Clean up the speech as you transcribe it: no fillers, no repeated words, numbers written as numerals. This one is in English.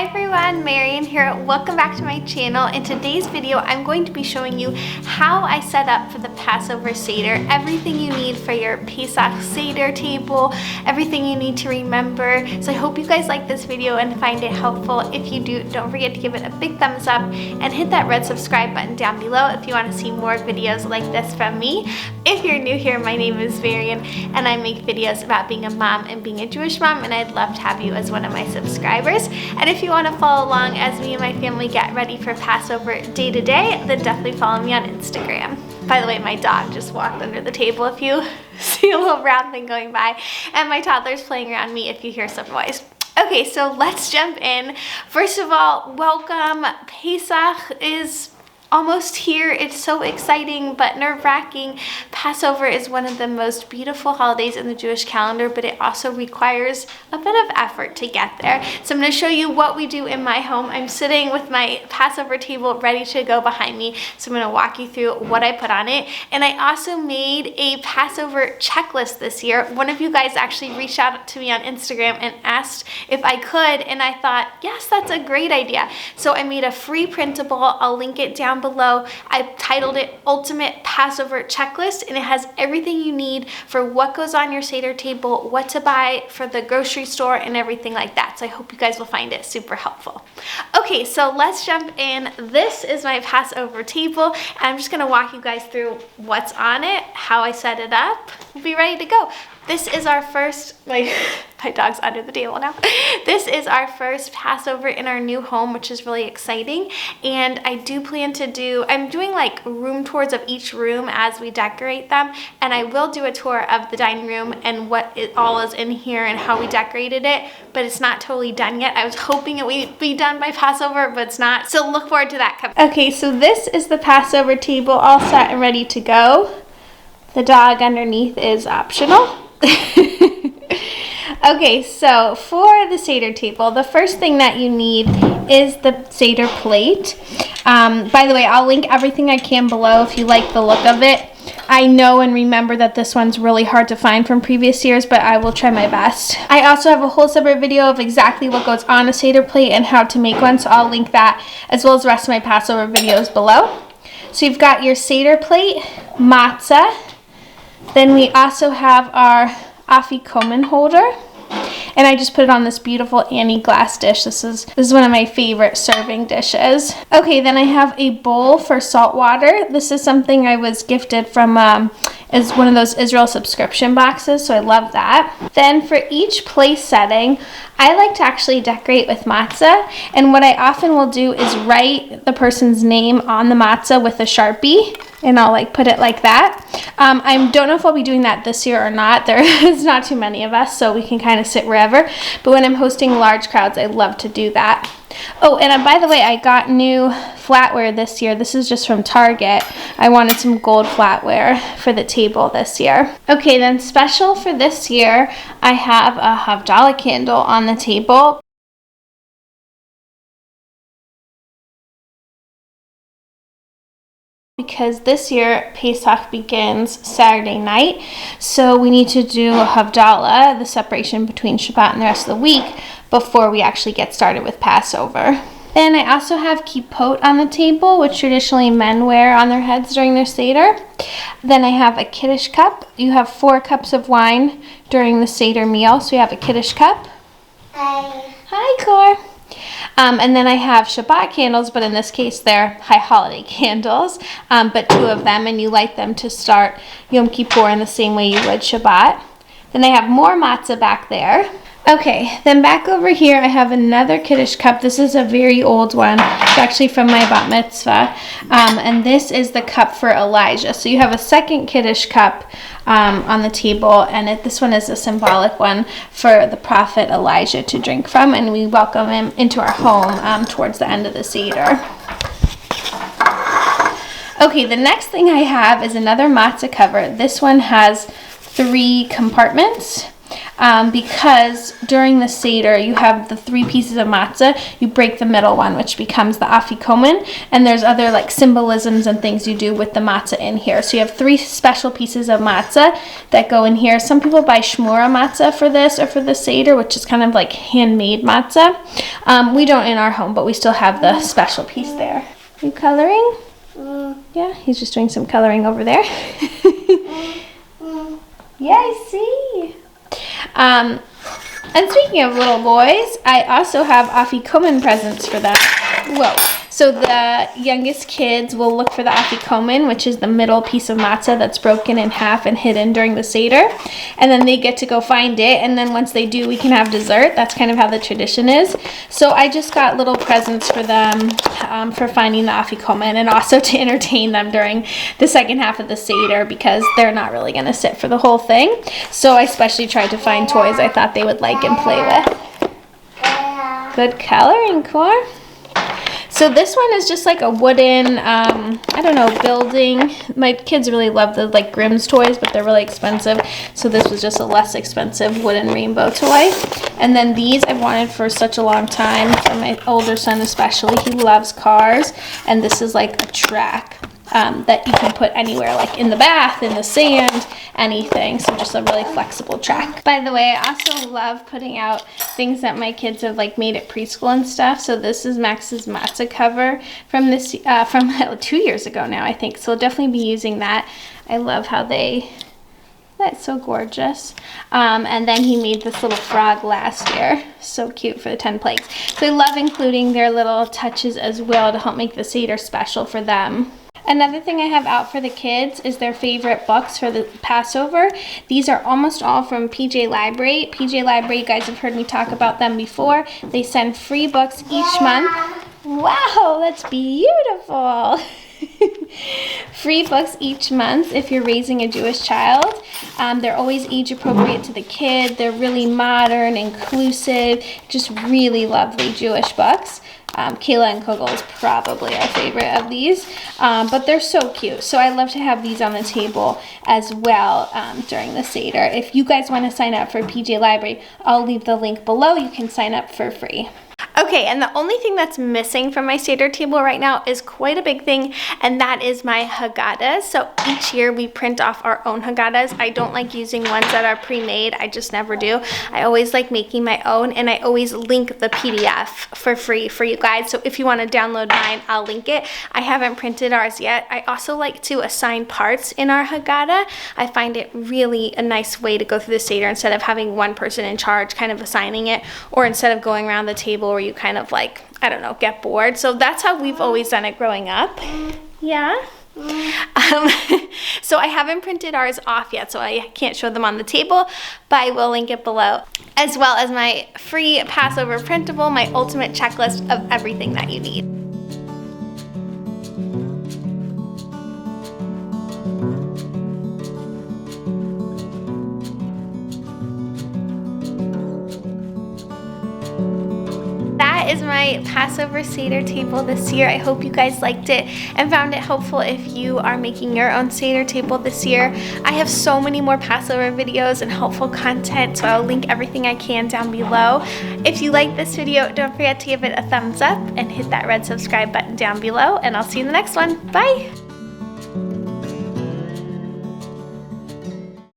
Hi everyone, Marian here. Welcome back to my channel. In today's video, I'm going to be showing you how I set up for the Passover Seder, everything you need for your Pesach Seder table, everything you need to remember. So I hope you guys like this video and find it helpful. If you do, don't forget to give it a big thumbs up and hit that red subscribe button down below if you want to see more videos like this from me. If you're new here, my name is Marian and I make videos about being a mom and being a Jewish mom, and I'd love to have you as one of my subscribers. And if you want to follow along as me and my family get ready for Passover day to day, then definitely follow me on Instagram. By the way, my dog just walked under the table if you see a little brown thing going by, and my toddler's playing around me if you hear some noise. Okay, so let's jump in. First of all, welcome. Pesach is almost here. It's so exciting but nerve-wracking. Passover is one of the most beautiful holidays in the Jewish calendar, but it also requires a bit of effort to get there. So I'm going to show you what we do in my home. I'm sitting with my Passover table ready to go behind me, so I'm going to walk you through what I put on it. And I also made a Passover checklist this year. One of you guys actually reached out to me on Instagram and asked if I could, and I thought, yes, that's a great idea. So I made a free printable. I'll link it down below. I titled it Ultimate Passover Checklist, and it has everything you need for what goes on your Seder table, what to buy for the grocery store, and everything like that. So I hope you guys will find it super helpful. Okay, so let's jump in. This is my Passover table, and I'm just going to walk you guys through what's on it, how I set it up. We'll be ready to go. This is our first, my dog's under the table now. This is our first Passover in our new home, which is really exciting. And I do plan to I'm doing like room tours of each room as we decorate them. And I will do a tour of the dining room and what it all is in here and how we decorated it. But it's not totally done yet. I was hoping it would be done by Passover, but it's not. So look forward to that coming. Okay, so this is the Passover table all set and ready to go. The dog underneath is optional. Okay, so for the Seder table, the first thing that you need is the Seder plate. By the way, I'll link everything I can below if you like the look of it. I know and remember that this one's really hard to find from previous years, but I will try my best. I also have a whole separate video of exactly what goes on a Seder plate and how to make one, so I'll link that as well as the rest of my Passover videos below. So you've got your Seder plate, matzah. Then we also have our afikomen holder, and I just put it on this beautiful Annie glass dish. This is one of my favorite serving dishes. Okay, then I have a bowl for salt water. This is something I was gifted from as one of those Israel subscription boxes, so I love that. Then for each place setting, I like to actually decorate with matzah, and what I often will do is write the person's name on the matzah with a Sharpie, and I'll like put it like that. I don't know if I'll be doing that this year or not. There is not too many of us, so we can kind of sit wherever, but when I'm hosting large crowds, I love to do that. Oh, and by the way, I got new flatware this year. This is just from Target. I wanted some gold flatware for the table this year. Okay, then special for this year, I have a Havdalah candle on the table. Because this year Pesach begins Saturday night, so we need to do a Havdalah, the separation between Shabbat and the rest of the week, before we actually get started with Passover. Then I also have kippot on the table, which traditionally men wear on their heads during their Seder. Then I have a Kiddush cup. You have 4 cups of wine during the Seder meal, so you have a Kiddush cup. Hi. Hi, Cor. And then I have Shabbat candles, but in this case they're high holiday candles, but 2 of them, and you light them to start Yom Kippur in the same way you would Shabbat. Then I have more matzah back there. Okay, then back over here I have another Kiddush cup. This is a very old one. It's actually from my bat mitzvah, and this is the cup for Elijah. So you have a second Kiddush cup on the table, and this one is a symbolic one for the prophet Elijah to drink from, and we welcome him into our home towards the end of the Seder. Okay, the next thing I have is another matzah cover. This one has 3 compartments. because during the Seder you have the 3 pieces of matzah. You break the middle one, which becomes the afikomen, and there's other like symbolisms and things you do with the matzah in here. So you have 3 special pieces of matzah that go in here. Some people buy shmura matzah for this or for the Seder, which is kind of like handmade matzah. We don't in our home, but we still have the special piece there. You coloring? Yeah, he's just doing some coloring over there. Yeah, I see. And speaking of little boys, I also have afikomen presents for them. Whoa. So the youngest kids will look for the afikomen, which is the middle piece of matzah that's broken in half and hidden during the Seder. And then they get to go find it. And then once they do, we can have dessert. That's kind of how the tradition is. So I just got little presents for them for finding the afikomen, and also to entertain them during the second half of the Seder, because they're not really going to sit for the whole thing. So I especially tried to find toys I thought they would like and play with. Good coloring, Cor. So this one is just like a wooden, I don't know, building. My kids really love the like Grimm's toys, but they're really expensive. So this was just a less expensive wooden rainbow toy. And then these I've wanted for such a long time, for my older son especially. He loves cars. And this is like a track that you can put anywhere, like in the bath, in the sand, anything. So just a really flexible track. By the way, I also love putting out things that my kids have like made at preschool and stuff. So this is Max's matzah cover from this from 2 years ago now, I think. So I'll definitely be using that. I love how that's so gorgeous. And then he made this little frog last year. So cute for the 10 plagues. So I love including their little touches as well to help make the Seder special for them. Another thing I have out for the kids is their favorite books for the Passover. These are almost all from PJ Library. PJ Library, you guys have heard me talk about them before. They send free books each month. Wow, that's beautiful. Free books each month if you're raising a Jewish child. They're always age appropriate to the kid. They're really modern, inclusive, just really lovely Jewish books. Kayla and Kogel is probably our favorite of these, but they're so cute. So I love to have these on the table as well during the Seder. If you guys want to sign up for PJ Library, I'll leave the link below. You can sign up for free. Okay, and the only thing that's missing from my Seder table right now is quite a big thing, and that is my Haggadahs. So each year we print off our own Haggadahs. I don't like using ones that are pre-made. I just never do. I always like making my own, and I always link the PDF for free for you guys. So if you want to download mine, I'll link it. I haven't printed ours yet. I also like to assign parts in our Haggadah. I find it really a nice way to go through the Seder instead of having one person in charge kind of assigning it, or instead of going around the table where you kind of like, I don't know, get bored. So that's how we've always done it growing up. Yeah. So I haven't printed ours off yet, so I can't show them on the table, but I will link it below, as well as my free Passover printable, my ultimate checklist of everything that you need. Is my Passover Seder table this year. I hope you guys liked it and found it helpful if you are making your own Seder table this year. I have so many more Passover videos and helpful content, so I'll link everything I can down below. If you like this video, don't forget to give it a thumbs up and hit that red subscribe button down below, and I'll see you in the next one. Bye!